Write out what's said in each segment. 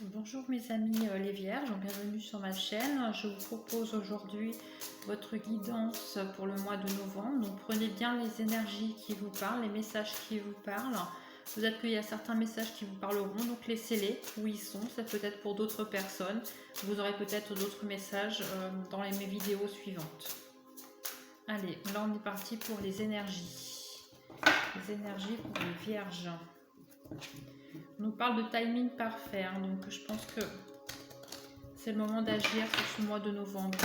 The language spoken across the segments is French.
Bonjour mes amis les Vierges, bienvenue sur ma chaîne. Je vous propose aujourd'hui votre guidance pour le mois de novembre. Donc prenez bien les énergies qui vous parlent, les messages qui vous parlent. Peut-être qu'il y a certains messages qui vous parleront, donc laissez-les où ils sont. Ça peut être pour d'autres personnes. Vous aurez peut-être d'autres messages dans mes vidéos suivantes. Allez, là on est parti pour les énergies. Les énergies pour les Vierges. On nous parle de timing parfait, hein, donc je pense que c'est le moment d'agir sur ce mois de novembre.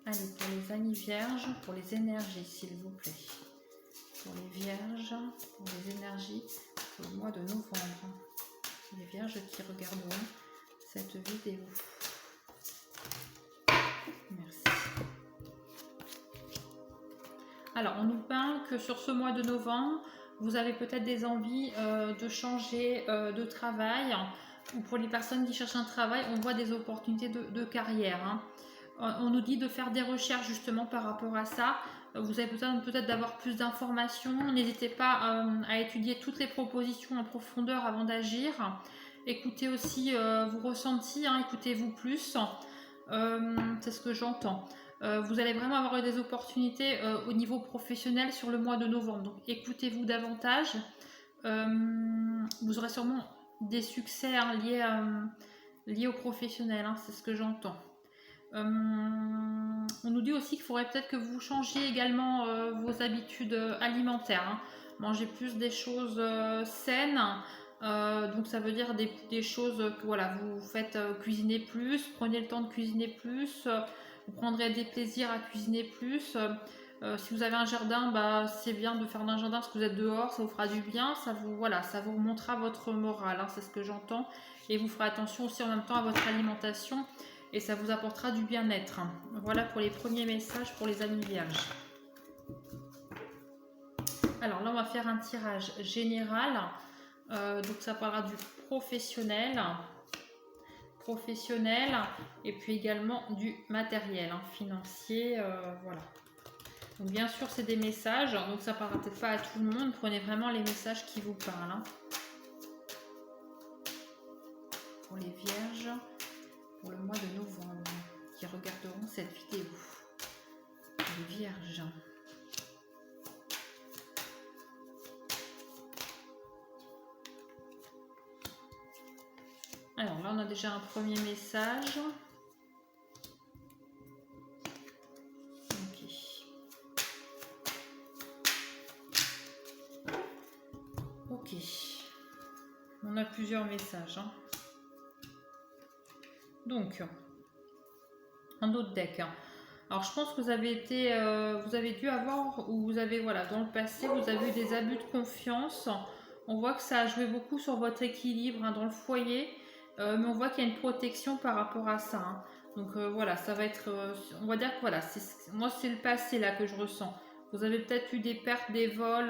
Allez, pour les amis vierges, pour les énergies, s'il vous plaît. Pour les vierges, pour les énergies, pour le mois de novembre. Les vierges qui regarderont cette vidéo. Merci. Alors, on nous parle que sur ce mois de novembre, vous avez peut-être des envies de changer de travail, ou pour les personnes qui cherchent un travail, on voit des opportunités de carrière. Hein. On nous dit de faire des recherches justement par rapport à ça. Vous avez besoin peut-être d'avoir plus d'informations. N'hésitez pas à étudier toutes les propositions en profondeur avant d'agir. Écoutez aussi vos ressentis, hein, écoutez-vous plus. C'est ce que j'entends. Vous allez vraiment avoir des opportunités au niveau professionnel sur le mois de novembre. Donc écoutez-vous davantage. Vous aurez sûrement des succès hein, liés au professionnel, hein, c'est ce que j'entends. On nous dit aussi qu'il faudrait peut-être que vous changiez également vos habitudes alimentaires. Hein. Mangez plus des choses saines. Donc ça veut dire des choses que voilà, vous faites cuisiner plus, prenez le temps de cuisiner plus, vous prendrez des plaisirs à cuisiner plus. Si vous avez un jardin, bah, c'est bien de faire un jardin parce que vous êtes dehors, ça vous fera du bien, ça vous remontera votre morale, hein, c'est ce que j'entends. Et vous ferez attention aussi en même temps à votre alimentation et ça vous apportera du bien-être. Voilà pour les premiers messages pour les amis vierges. Alors là, on va faire un tirage général. Donc ça parlera du professionnel et puis également du matériel hein, financier, voilà. Donc bien sûr c'est des messages, donc ça parlera peut-être pas à tout le monde, prenez vraiment les messages qui vous parlent. Hein. Pour les vierges, pour le mois de novembre, qui regarderont cette vidéo. Les vierges. Alors là, on a déjà un premier message. Ok. Ok. On a plusieurs messages. Hein. Donc, un autre deck. Hein. Alors, je pense que vous avez dû avoir, ou vous avez, voilà, dans le passé, vous avez eu des abus de confiance. On voit que ça a joué beaucoup sur votre équilibre hein, dans le foyer. Mais on voit qu'il y a une protection par rapport à ça. Hein. Donc voilà, ça va être, on va dire que voilà, moi c'est le passé là que je ressens. Vous avez peut-être eu des pertes, des vols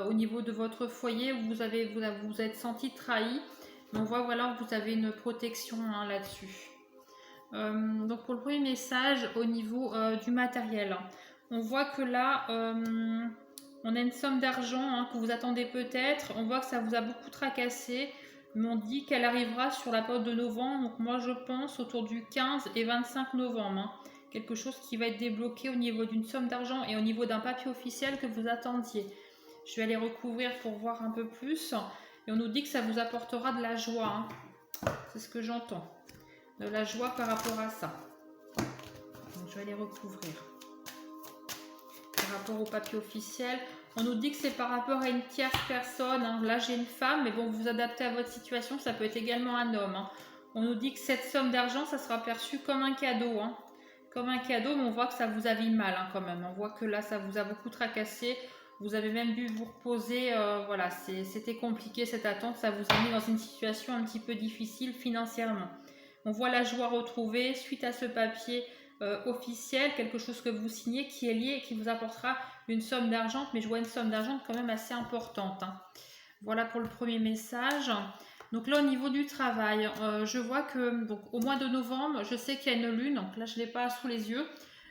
au niveau de votre foyer où vous êtes senti trahi. Mais on voit voilà, vous avez une protection hein, là-dessus. Donc pour le premier message au niveau du matériel, on voit que là, on a une somme d'argent hein, que vous attendez peut-être. On voit que ça vous a beaucoup tracassé. Mais on dit qu'elle arrivera sur la période de novembre, donc moi je pense autour du 15 et 25 novembre. Hein. Quelque chose qui va être débloqué au niveau d'une somme d'argent et au niveau d'un papier officiel que vous attendiez. Je vais aller recouvrir pour voir un peu plus. Et on nous dit que ça vous apportera de la joie. Hein. C'est ce que j'entends. De la joie par rapport à ça. Donc je vais aller recouvrir. Par rapport au papier officiel, on nous dit que c'est par rapport à une tierce personne. Hein. Là, j'ai une femme, mais bon, vous vous adaptez à votre situation. Ça peut être également un homme. Hein. On nous dit que cette somme d'argent, ça sera perçu comme un cadeau. Hein. Comme un cadeau, mais on voit que ça vous a mis mal hein, quand même. On voit que là, ça vous a beaucoup tracassé. Vous avez même dû vous reposer. Voilà, c'était compliqué cette attente. Ça vous a mis dans une situation un petit peu difficile financièrement. On voit la joie retrouvée suite à ce papier officiel, quelque chose que vous signez qui est lié et qui vous apportera une somme d'argent, mais je vois une somme d'argent quand même assez importante. Hein. Voilà pour le premier message. Donc là au niveau du travail, je vois que donc, au mois de novembre, je sais qu'il y a une lune, donc là je ne l'ai pas sous les yeux,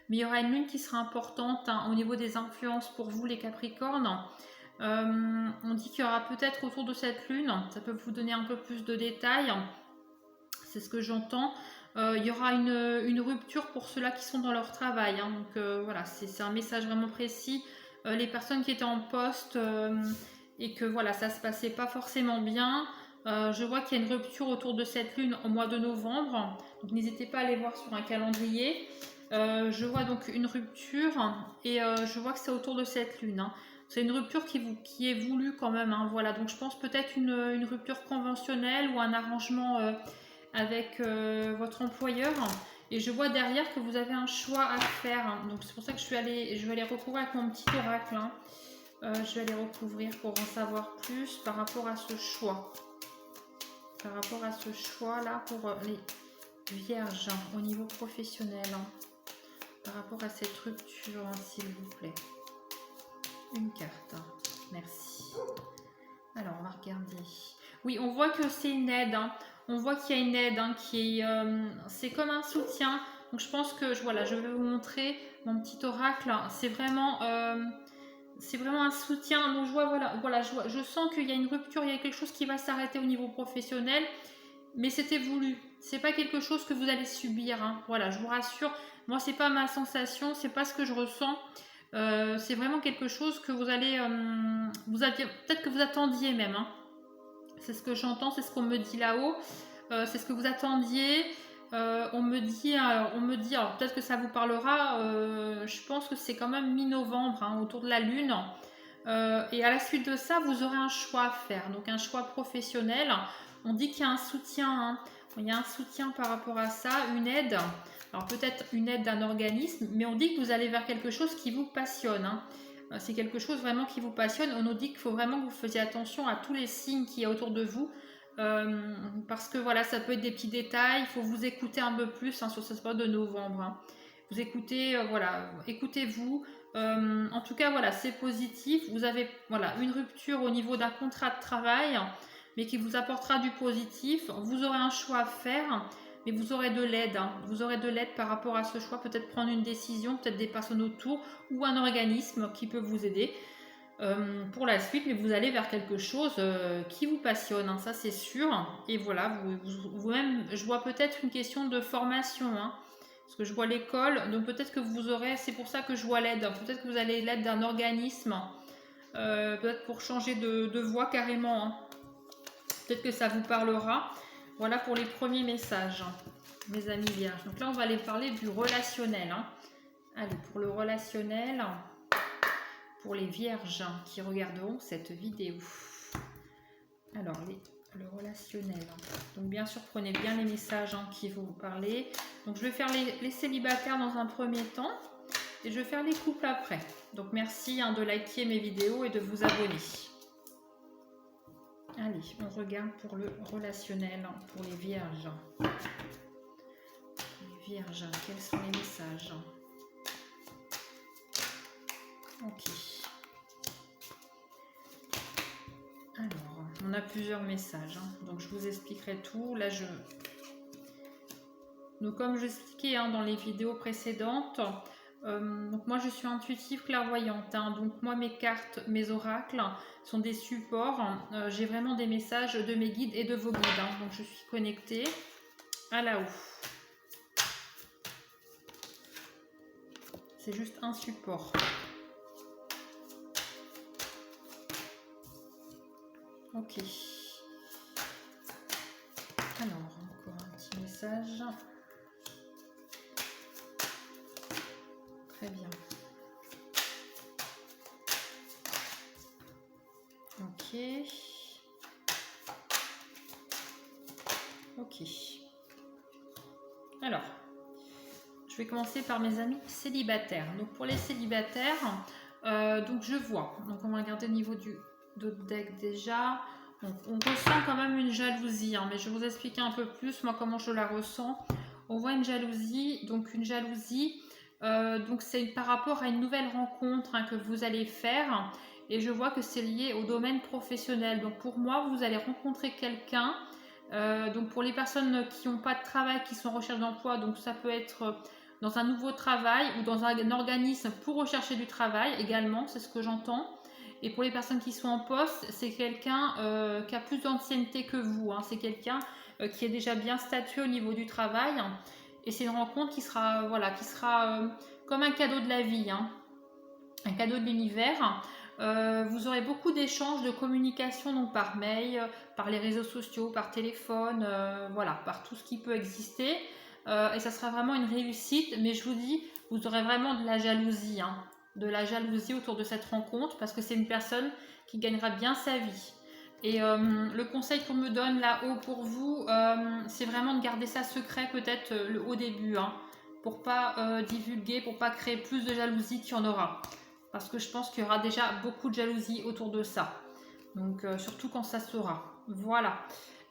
mais il y aura une lune qui sera importante hein, au niveau des influences pour vous les Capricornes. On dit qu'il y aura peut-être autour de cette lune, ça peut vous donner un peu plus de détails, c'est ce que j'entends. Il y aura une rupture pour ceux-là qui sont dans leur travail, hein. Donc voilà, c'est un message vraiment précis. Les personnes qui étaient en poste et que voilà, ça se passait pas forcément bien. Je vois qu'il y a une rupture autour de cette lune au mois de novembre. Donc n'hésitez pas à aller voir sur un calendrier. Je vois donc une rupture et je vois que c'est autour de cette lune, hein. C'est une rupture qui est voulue quand même, hein. Voilà, donc je pense peut-être une rupture conventionnelle ou un arrangement avec votre employeur. Et je vois derrière que vous avez un choix à faire, hein. Donc c'est pour ça que je vais aller recouvrir avec mon petit oracle, hein. Je vais aller recouvrir pour en savoir plus par rapport à ce choix. Par rapport à ce choix là pour les vierges, hein, au niveau professionnel, hein. Par rapport à cette rupture, hein, s'il vous plaît. Une carte, hein. Merci. Alors on va regarder. Oui, on voit que c'est une aide, hein. On voit qu'il y a une aide, hein, c'est comme un soutien. Donc je pense que voilà, je vais vous montrer mon petit oracle. C'est vraiment un soutien. Donc je vois voilà, je sens qu'il y a une rupture, il y a quelque chose qui va s'arrêter au niveau professionnel, mais c'était voulu. C'est pas quelque chose que vous allez subir, hein. Voilà, je vous rassure. Moi, c'est pas ma sensation, c'est pas ce que je ressens. C'est vraiment quelque chose que vous allez, peut-être que vous attendiez même, hein. C'est ce que j'entends, c'est ce qu'on me dit là-haut. C'est ce que vous attendiez. On me dit, alors peut-être que ça vous parlera. Je pense que c'est quand même mi-novembre, hein, autour de la lune. Et à la suite de ça, vous aurez un choix à faire. Donc un choix professionnel. On dit qu'il y a un soutien, hein. Il y a un soutien par rapport à ça, une aide. Alors peut-être une aide d'un organisme, mais on dit que vous allez vers quelque chose qui vous passionne, hein. C'est quelque chose vraiment qui vous passionne. On nous dit qu'il faut vraiment que vous fassiez attention à tous les signes qu'il y a autour de vous. Parce que voilà, ça peut être des petits détails. Il faut vous écouter un peu plus, hein, sur cette période de novembre, hein. Vous écoutez, voilà, écoutez-vous. En tout cas, voilà, c'est positif. Vous avez voilà, une rupture au niveau d'un contrat de travail, mais qui vous apportera du positif. Vous aurez un choix à faire, mais vous aurez de l'aide, hein. Vous aurez de l'aide par rapport à ce choix. Peut-être prendre une décision, peut-être des personnes autour ou un organisme qui peut vous aider pour la suite. Mais vous allez vers quelque chose qui vous passionne, hein, ça c'est sûr. Et voilà, vous-même, je vois peut-être une question de formation, hein. Parce que je vois l'école, donc peut-être que vous aurez, c'est pour ça que je vois l'aide, peut-être que vous allez l'aide d'un organisme, peut-être pour changer de voie carrément, hein. Peut-être que ça vous parlera. Voilà pour les premiers messages, hein, mes amis vierges. Donc là, on va aller parler du relationnel, hein. Allez, pour le relationnel, pour les vierges qui regarderont cette vidéo. Alors, le relationnel. Donc bien sûr, prenez bien les messages, hein, qui vont vous parler. Donc je vais faire les célibataires dans un premier temps et je vais faire les couples après. Donc merci, hein, de liker mes vidéos et de vous abonner. Allez, on regarde pour le relationnel, hein, pour les vierges. Les vierges, quels sont les messages? Ok. Alors, on a plusieurs messages, hein, donc je vous expliquerai tout. Là, donc comme je l'expliquais, hein, dans les vidéos précédentes, donc moi je suis intuitive clairvoyante, hein, donc moi mes cartes, mes oracles sont des supports. J'ai vraiment des messages de mes guides et de vos guides, hein, donc je suis connectée à là-haut. C'est juste un support. Ok. Alors, encore un petit message. Très bien. Ok. Ok. Alors, je vais commencer par mes amis célibataires. Donc pour les célibataires, donc je vois. Donc on va regarder au niveau du deck déjà. Donc, on ressent quand même une jalousie, hein, mais je vais vous expliquer un peu plus moi comment je la ressens. On voit une jalousie, donc une jalousie. Donc c'est par rapport à une nouvelle rencontre, hein, que vous allez faire, et je vois que c'est lié au domaine professionnel. Donc pour moi, vous allez rencontrer quelqu'un. Donc pour les personnes qui n'ont pas de travail, qui sont en recherche d'emploi, donc ça peut être dans un nouveau travail ou dans un organisme pour rechercher du travail également, c'est ce que j'entends. Et pour les personnes qui sont en poste, c'est quelqu'un qui a plus d'ancienneté que vous, hein. C'est quelqu'un qui est déjà bien statué au niveau du travail. Et c'est une rencontre qui sera, voilà, comme un cadeau de la vie, hein, un cadeau de l'univers. Vous aurez beaucoup d'échanges, de communication, donc par mail, par les réseaux sociaux, par téléphone, voilà, par tout ce qui peut exister. Et ça sera vraiment une réussite, mais je vous dis, vous aurez vraiment de la jalousie, hein, de la jalousie autour de cette rencontre, parce que c'est une personne qui gagnera bien sa vie. Et le conseil qu'on me donne là-haut pour vous, c'est vraiment de garder ça secret peut-être au début, hein, pour pas divulguer, pour pas créer plus de jalousie qu'il y en aura. Parce que je pense qu'il y aura déjà beaucoup de jalousie autour de ça. Donc surtout quand ça sera. Voilà.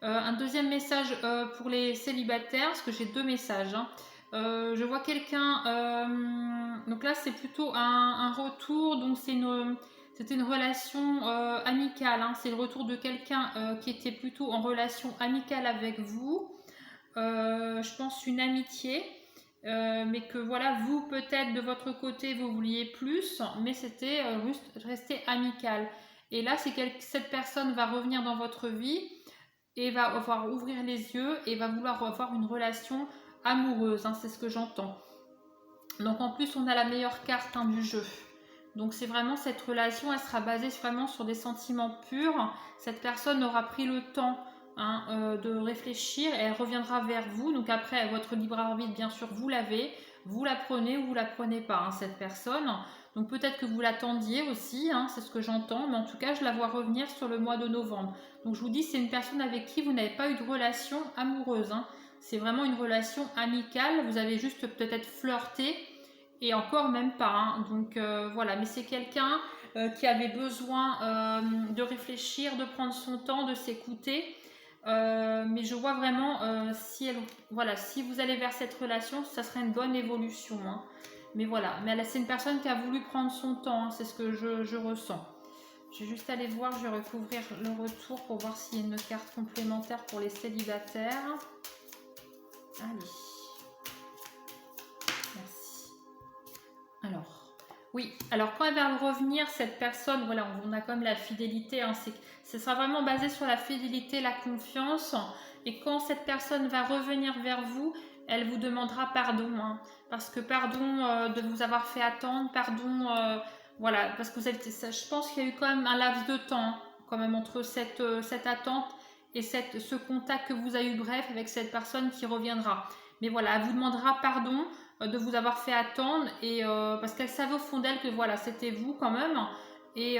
Un deuxième message pour les célibataires, parce que j'ai deux messages, hein. Je vois quelqu'un, donc là c'est plutôt un retour, donc c'était une relation amicale, hein. C'est le retour de quelqu'un qui était plutôt en relation amicale avec vous. Je pense une amitié. Mais que voilà, vous peut-être de votre côté vous vouliez plus, mais c'était juste rester amical. Et là, c'est que cette personne va revenir dans votre vie et va avoir ouvrir les yeux et va vouloir avoir une relation amoureuse, hein, c'est ce que j'entends. Donc en plus, on a la meilleure carte, hein, du jeu. Donc c'est vraiment cette relation, elle sera basée vraiment sur des sentiments purs. Cette personne aura pris le temps, hein, de réfléchir et elle reviendra vers vous. Donc après, votre libre arbitre, bien sûr, vous l'avez. Vous la prenez ou vous la prenez pas, hein, cette personne. Donc peut-être que vous l'attendiez aussi, hein, c'est ce que j'entends. Mais en tout cas, je la vois revenir sur le mois de novembre. Donc je vous dis, c'est une personne avec qui vous n'avez pas eu de relation amoureuse, hein. C'est vraiment une relation amicale. Vous avez juste peut-être flirté. Et encore même pas, hein. Donc voilà, mais c'est quelqu'un qui avait besoin de réfléchir, de prendre son temps, de s'écouter. Mais je vois vraiment voilà, si vous allez vers cette relation, ça serait une bonne évolution, hein. Mais voilà, mais c'est une personne qui a voulu prendre son temps, hein, c'est ce que je ressens. Je vais juste aller voir, je vais recouvrir le retour pour voir s'il y a une carte complémentaire pour les célibataires. Allez. Merci. Alors, oui, alors quand elle va revenir, cette personne, voilà, on a comme la fidélité, hein, ce sera vraiment basé sur la fidélité, la confiance. Et quand cette personne va revenir vers vous, elle vous demandera pardon, hein, parce que pardon de vous avoir fait attendre, pardon, voilà, parce que je pense qu'il y a eu quand même un laps de temps, hein, quand même entre cette attente et ce contact que vous avez eu bref avec cette personne qui reviendra. Mais voilà, elle vous demandera pardon de vous avoir fait attendre et parce qu'elle savait au fond d'elle que voilà, c'était vous quand même. Et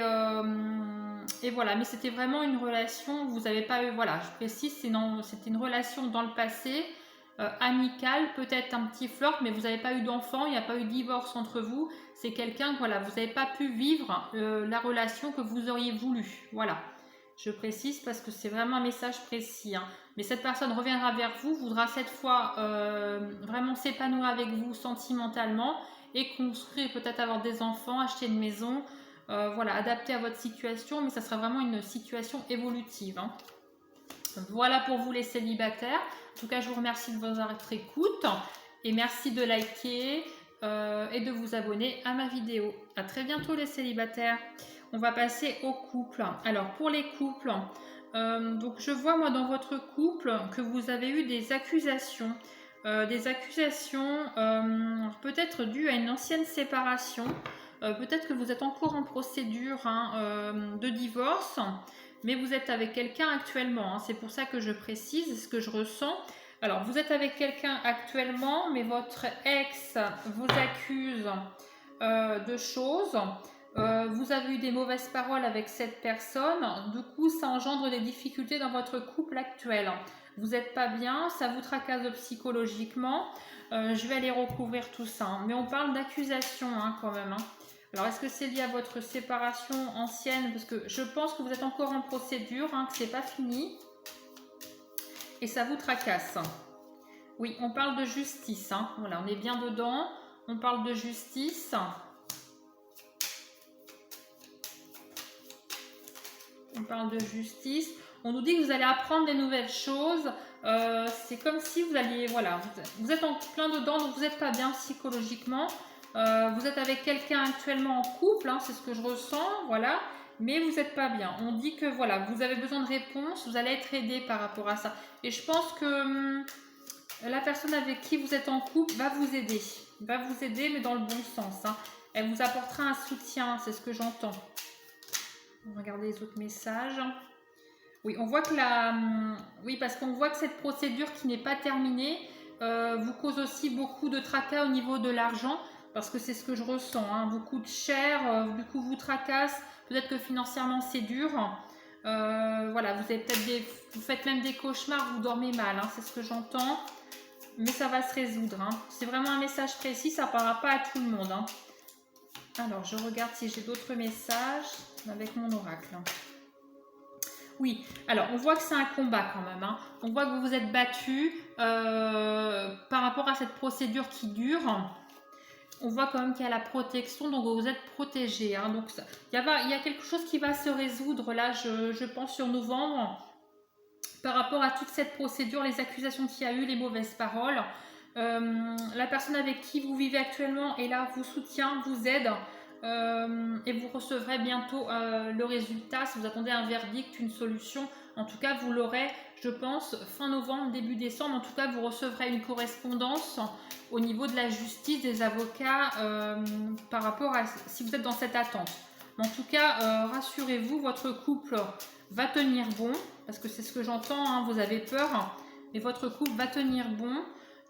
voilà, mais c'était vraiment une relation, vous n'avez pas eu, voilà, je précise, c'était une relation dans le passé, amicale, peut-être un petit flirt, mais vous n'avez pas eu d'enfant, il n'y a pas eu de divorce entre vous. C'est quelqu'un, voilà, vous n'avez pas pu vivre la relation que vous auriez voulu. Voilà, je précise parce que c'est vraiment un message précis, hein. Mais cette personne reviendra vers vous, voudra cette fois vraiment s'épanouir avec vous sentimentalement et construire, peut-être avoir des enfants, acheter une maison, voilà, adapter à votre situation, mais ça sera vraiment une situation évolutive, hein. Voilà pour vous les célibataires. En tout cas, je vous remercie de votre écoute et merci de liker et de vous abonner à ma vidéo. À très bientôt les célibataires. On va passer aux couples. Alors pour les couples, donc je vois moi dans votre couple que vous avez eu des accusations. Peut-être dues à une ancienne séparation. Peut-être que vous êtes encore en procédure, hein, de divorce. Mais vous êtes avec quelqu'un actuellement, hein, c'est pour ça que je précise ce que je ressens. Alors, vous êtes avec quelqu'un actuellement, mais votre ex vous accuse de choses. Vous avez eu des mauvaises paroles avec cette personne. Du coup, ça engendre des difficultés dans votre couple actuel. Vous n'êtes pas bien, ça vous tracasse psychologiquement. Je vais aller recouvrir tout ça, hein. Mais on parle d'accusation, hein, quand même, hein. Alors, est-ce que c'est lié à votre séparation ancienne? Parce que je pense que vous êtes encore en procédure, hein, que c'est pas fini. Et ça vous tracasse. Oui, on parle de justice, hein. Voilà, on est bien dedans. On parle de justice. On parle de justice. On nous dit que vous allez apprendre des nouvelles choses. C'est comme si vous alliez... Voilà, vous êtes en plein dedans, donc vous n'êtes pas bien psychologiquement. Vous êtes avec quelqu'un actuellement en couple, hein, c'est ce que je ressens, voilà. mais vous n'êtes pas bien. On dit que voilà, vous avez besoin de réponses, vous allez être aidé par rapport à ça. Et je pense que la personne avec qui vous êtes en couple va vous aider. Va vous aider, mais dans le bon sens. Hein. Elle vous apportera un soutien, c'est ce que j'entends. Regardez les autres messages. Oui, on voit que oui, parce qu'on voit que cette procédure qui n'est pas terminée vous cause aussi beaucoup de tracas au niveau de l'argent, parce que c'est ce que je ressens. Hein. Vous coûte cher, du coup vous tracasse. Peut-être que financièrement c'est dur. Voilà, vous avez vous faites même des cauchemars, vous dormez mal. Hein, c'est ce que j'entends. Mais ça va se résoudre. Hein. C'est vraiment un message précis, ça ne parlera pas à tout le monde. Hein. Alors, je regarde si j'ai d'autres messages avec mon oracle. Oui, alors on voit que c'est un combat quand même. Hein. On voit que vous vous êtes battu par rapport à cette procédure qui dure. On voit quand même qu'il y a la protection, donc vous êtes protégé. Hein. Donc il y a quelque chose qui va se résoudre là, je pense, sur novembre. Par rapport à toute cette procédure, les accusations qu'il y a eu, les mauvaises paroles. La personne avec qui vous vivez actuellement est là, vous soutient, vous aide. Et vous recevrez bientôt le résultat. Si vous attendez un verdict, une solution, en tout cas vous l'aurez, je pense, fin novembre, début décembre. En tout cas, vous recevrez une correspondance au niveau de la justice, des avocats, par rapport à si vous êtes dans cette attente. Mais en tout cas, rassurez-vous, votre couple va tenir bon, parce que c'est ce que j'entends, hein, vous avez peur, mais votre couple va tenir bon.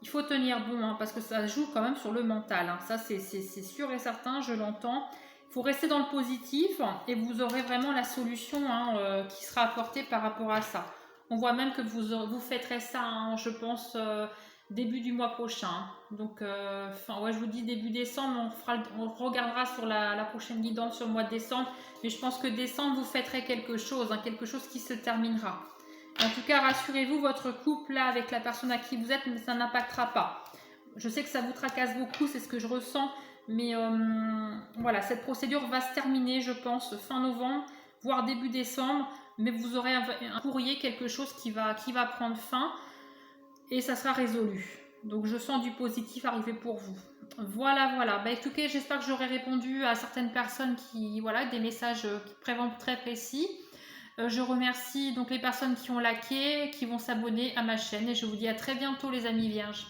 Il faut tenir bon, hein, parce que ça joue quand même sur le mental. Hein. Ça, c'est sûr et certain, je l'entends. Il faut rester dans le positif et vous aurez vraiment la solution hein, qui sera apportée par rapport à ça. On voit même que vous fêterez ça, hein, je pense, début du mois prochain. Hein. Donc, ouais, je vous dis début décembre, on regardera sur la prochaine guidance sur le mois de décembre. Mais je pense que décembre, vous fêterez quelque chose, hein, quelque chose qui se terminera. En tout cas, rassurez-vous, votre couple là avec la personne à qui vous êtes, ça n'impactera pas. Je sais que ça vous tracasse beaucoup, c'est ce que je ressens, mais voilà, cette procédure va se terminer, je pense, fin novembre, voire début décembre, mais vous aurez un courrier, quelque chose qui va prendre fin, et ça sera résolu. Donc je sens du positif arriver pour vous. Voilà, voilà. Bah écoutez, j'espère que j'aurai répondu à certaines personnes qui, voilà, des messages vraiment très précis. Je remercie donc les personnes qui ont liké, qui vont s'abonner à ma chaîne et je vous dis à très bientôt les amis vierges.